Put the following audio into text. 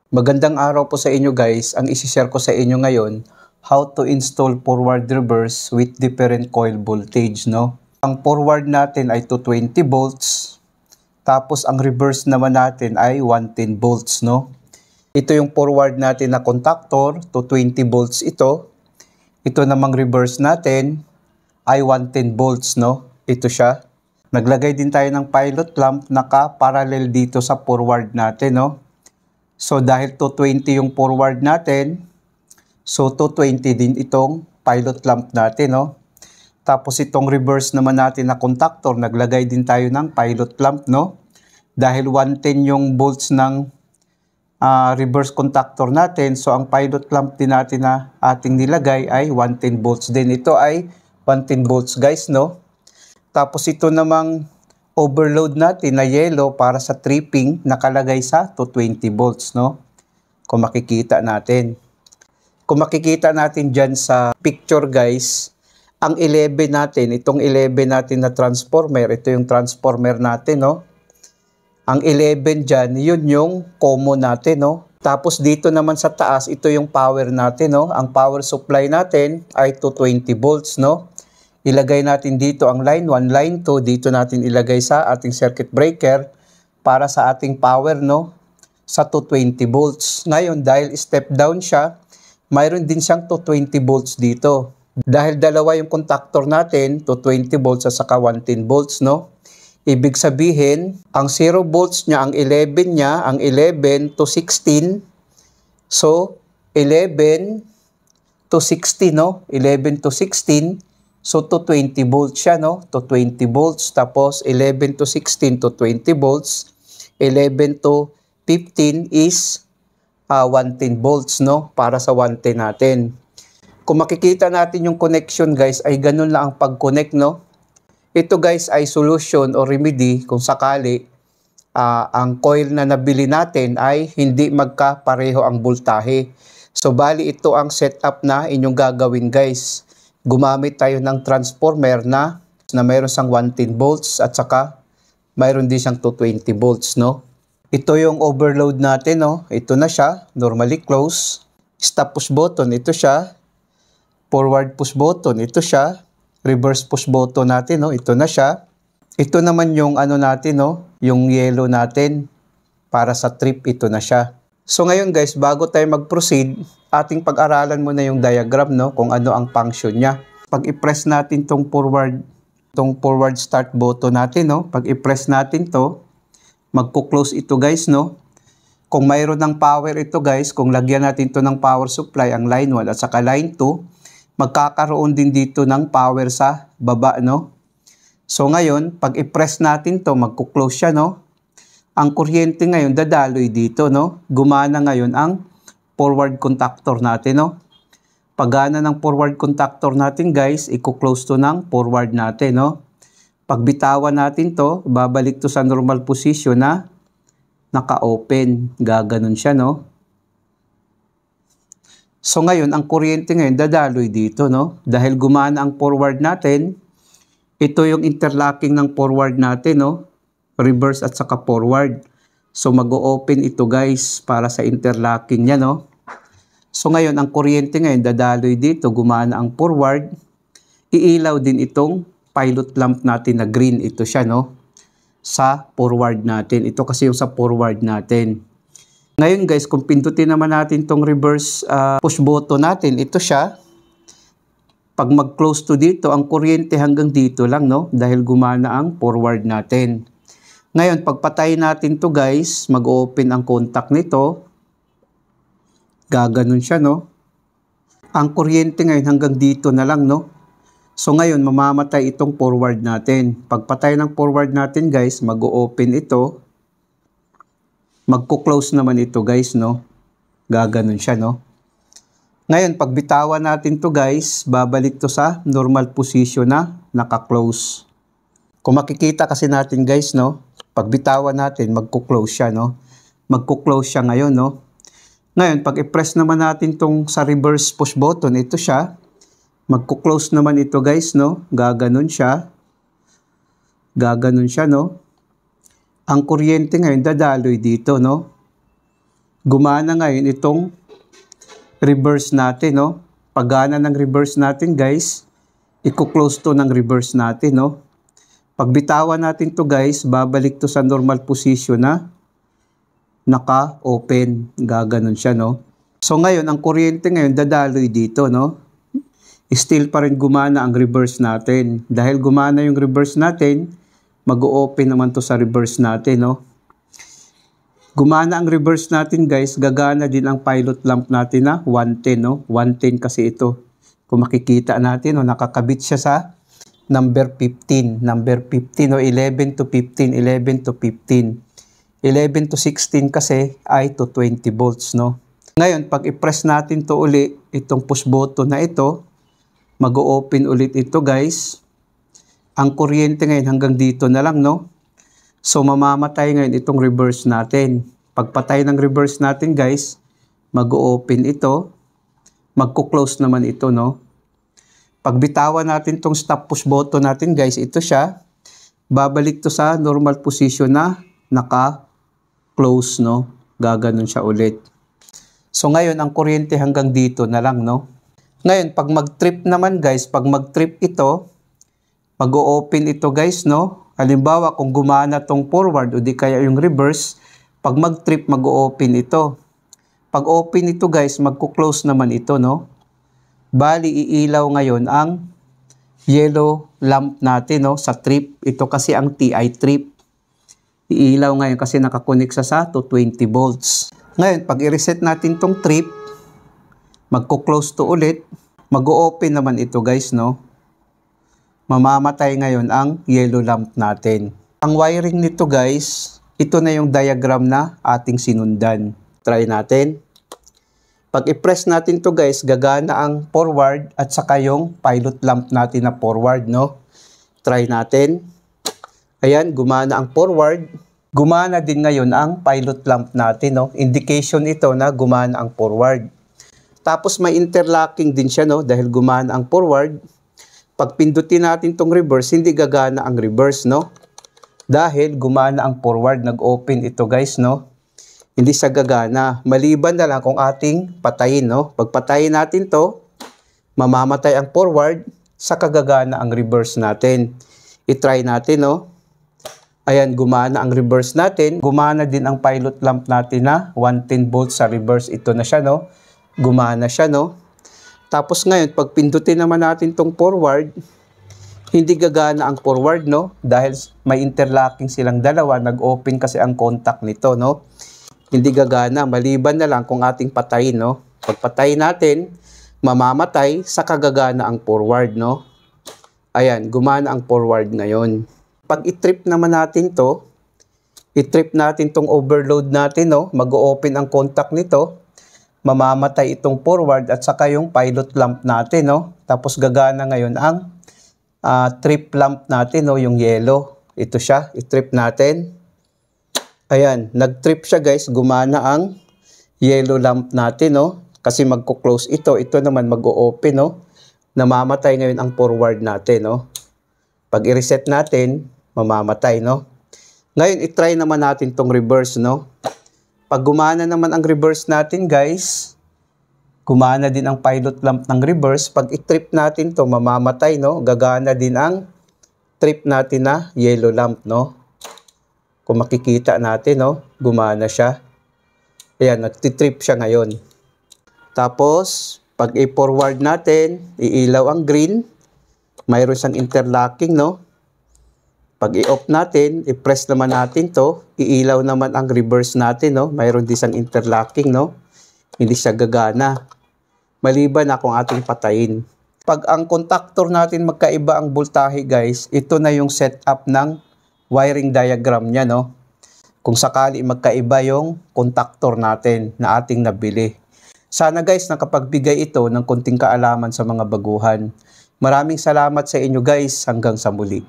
Magandang araw po sa inyo guys. Ang isi-share ko sa inyo ngayon, how to install forward reverse with different coil voltage, no? Ang forward natin ay 220 volts, tapos ang reverse naman natin ay 110 volts, no? Ito yung forward natin na contactor, 220 volts ito. Ito namang reverse natin ay 110 volts, no? Ito siya. Naglagay din tayo ng pilot lamp naka-parallel dito sa forward natin, no? So dahil 220 yung forward natin, so 220 din itong pilot lamp natin, no? Tapos itong reverse naman natin na contactor, naglagay din tayo ng pilot lamp, no? Dahil 110 yung volts ng reverse contactor natin, so ang pilot lamp din natin na ating nilagay ay 110 volts din. Ito ay 110 volts guys, no? Tapos ito namang overload natin na yellow para sa tripping nakalagay sa 220 volts, no? Kung makikita natin. Kung makikita natin dyan sa picture guys, ang 11 natin, itong 11 natin na transformer, ito yung transformer natin, no? Ang 11 dyan, yun yung common natin, no? Tapos dito naman sa taas, ito yung power natin, no? Ang power supply natin ay 220 volts, no? Ilagay natin dito ang line 1, line 2, dito natin ilagay sa ating circuit breaker para sa ating power, no? Sa 220 volts. Ngayon, dahil step down siya, mayroon din siyang 220 volts dito. Dahil dalawa yung contactor natin, 220 volts at saka 110 volts, no? Ibig sabihin, ang 0 volts niya, ang 11 niya, ang 11 to 16. So, 11 to 60, no? 11 to 16. So, to 20 volts siya, no? To 20 volts. Tapos, 11 to 16 to 20 volts. 11 to 15 is 110 volts, no? Para sa 110 natin. Kung makikita natin yung connection, guys, ay ganun lang ang pag-connect, no? Ito, guys, ay solution o remedy kung sakali ang coil na nabili natin ay hindi magkapareho ang voltahe. So, bali ito ang setup na inyong gagawin, guys. Gumamit tayo ng transformer na mayroon siyang 110 volts at saka mayroon din siyang 220 volts, no? Ito yung overload natin, no? Ito na siya, normally close. Stop push button, ito siya. Forward push button, ito siya. Reverse push button natin, no? Ito na siya. Ito naman yung ano natin, no? Yung yellow natin para sa trip, ito na siya. So ngayon guys, bago tayo mag-proceed, ating pag-aralan muna yung diagram, no? Kung ano ang function niya. Pag i-press natin tong forward start button natin, no? Pag i-press natin to, magko-close ito guys, no? Kung mayroon ng power ito guys, kung lagyan natin to ng power supply, ang line 1 at saka line 2, magkakaroon din dito ng power sa baba, no? So ngayon, pag i-press natin to, magko-close siya, no? Ang kuryente ngayon dadaloy dito, no? Gumana ngayon ang forward contactor natin, no? Paggana ng forward contactor natin, guys, i-close to ng forward natin, no? Pagbitawan natin to, babalik to sa normal position na naka-open. Gaganon siya, no? So ngayon, ang kuryente ngayon dadaloy dito, no? Dahil gumana ang forward natin, ito yung interlocking ng forward natin, no? Reverse at saka forward. So mag-o-open ito guys para sa interlocking niya, no? So ngayon ang kuryente ngayon dadaloy dito, gumana ang forward. Iilaw din itong pilot lamp natin na green, ito siya, no? Sa forward natin. Ito kasi yung sa forward natin. Ngayon guys, kung pindutin naman natin tong reverse push button natin, ito siya. Pag mag-close to dito, ang kuryente hanggang dito lang, no? Dahil gumana ang forward natin. Ngayon, pagpatay natin to guys, mag-open ang contact nito. Gaganon siya, no? Ang kuryente ngayon hanggang dito na lang, no? So ngayon, mamamatay itong forward natin. Pagpatay ng forward natin guys, mag-open ito. Magko-close naman ito guys, no? Gaganon siya, no? Ngayon, pag bitawan natin to guys, babalik to sa normal position na naka-close. Kung makikita kasi natin guys, no? Pag bitawan natin, magko-close siya, no? Magko-close siya ngayon, no? Ngayon, pag i-press naman natin tong sa reverse push button, ito siya. Magko-close naman ito guys, no? Gaganon siya. Gaganon siya, no? Ang kuryente ngayon dadaloy dito, no? Gumana ngayon itong reverse natin, no? Paggana ng reverse natin, guys, i-close to ng reverse natin, no? Pagbitawan natin to, guys, babalik to sa normal position na naka-open. Gaganon siya, no? So ngayon, ang kuryente ngayon dadaloy dito, no? Still pa rin gumana ang reverse natin. Dahil gumana yung reverse natin, mag-o-open naman to sa reverse natin, no? Gumana ang reverse natin, guys, gagana din ang pilot lamp natin na 110, no? 110 kasi ito. Kung makikita natin, no, nakakabit siya sa number 15. Number 15, no? 11 to 15, 11 to 15. 11 to 16 kasi ay to 20 volts, no? Ngayon, pag i-press natin to uli, itong push button na ito, mag-o-open ulit ito, guys. Ang kuryente ngayon hanggang dito na lang, no? So, mamamatay ngayon itong reverse natin. Pagpatay ng reverse natin, guys, mag-o-open ito. Magko-close naman ito, no? Pagbitawan natin itong stop push button natin, guys, ito siya. Babalik to sa normal position na naka-close, no? Gaganon siya ulit. So, ngayon, ang kuryente hanggang dito na lang, no? Ngayon, pag mag-trip naman, guys, pag mag-trip ito, mag-o-open ito, guys, no? Halimbawa, kung gumana tong forward o di kaya yung reverse, pag mag-trip, mag-o-open ito. Pag open ito, guys, magko-close naman ito, no? Bali, iilaw ngayon ang yellow lamp natin, no? Sa trip. Ito kasi ang TI trip. Iilaw ngayon kasi nakakonek sa to 20 volts. Ngayon, pag i-reset natin tong trip, magko-close to ulit, mag-o-open naman ito, guys, no? Mamamatay ngayon ang yellow lamp natin. Ang wiring nito, guys, ito na yung diagram na ating sinundan. Try natin. Pag i-press natin to, guys, gagana ang forward at saka yung pilot lamp natin na forward, no? Try natin. Ayan, gumana ang forward. Gumana din ngayon ang pilot lamp natin, no? Indication ito na gumana ang forward. Tapos may interlocking din siya, no? Dahil gumana ang forward. Pag pindutin natin tong reverse, hindi gagana ang reverse, no? Dahil gumana ang forward, nag-open ito, guys, no? Hindi siya gagana. Maliban na lang kung ating patayin, no? Pag patayin natin to, mamamatay ang forward, saka gagana ang reverse natin. I-try natin, no? Ayan, gumana ang reverse natin. Gumana din ang pilot lamp natin na 110 volts sa reverse. Ito na siya, no? Gumana siya, no? Tapos ngayon, pag pindutin naman natin tong forward, hindi gagana ang forward, no? Dahil may interlocking silang dalawa, nag-open kasi ang contact nito, no? Hindi gagana, maliban na lang kung ating patayin, no? Pag patayin natin, mamamatay, saka gagana ang forward, no? Ayan, gumana ang forward ngayon. Pag i-trip naman natin to, i-trip natin tong overload natin, no? Mag-open ang contact nito, mamamatay itong forward at saka yung pilot lamp natin, no? Tapos gagana ngayon ang trip lamp natin, no? Yung yellow. Ito siya, i-trip natin. Ayan, nag-trip siya, guys. Gumana ang yellow lamp natin, no? Kasi magko-close ito. Ito naman mag-o-open, no? Namamatay ngayon ang forward natin, no? Pag i-reset natin, mamamatay, no? Ngayon, i-try naman natin tong reverse, no? Pag gumana naman ang reverse natin, guys, gumana din ang pilot lamp ng reverse. Pag i-trip natin to, mamamatay, no? Gagana din ang trip natin na yellow lamp, no? Kung makikita natin, no? Gumana siya. Ayan, nagtitrip siya ngayon. Tapos, pag i-forward natin, iilaw ang green. Mayroon siyang interlocking, no? Pag i-off natin, i-press naman natin to, iilaw naman ang reverse natin, no? Mayroon din siyang interlocking, no? Hindi siya gagana. Maliban na kung ating patayin. Pag ang contactor natin magkaiba ang voltahe, guys, ito na yung setup ng wiring diagram niya, no? Kung sakali magkaiba yung contactor natin na ating nabili. Sana, guys, nakapagbigay ito ng konting kaalaman sa mga baguhan. Maraming salamat sa inyo, guys. Hanggang sa muli.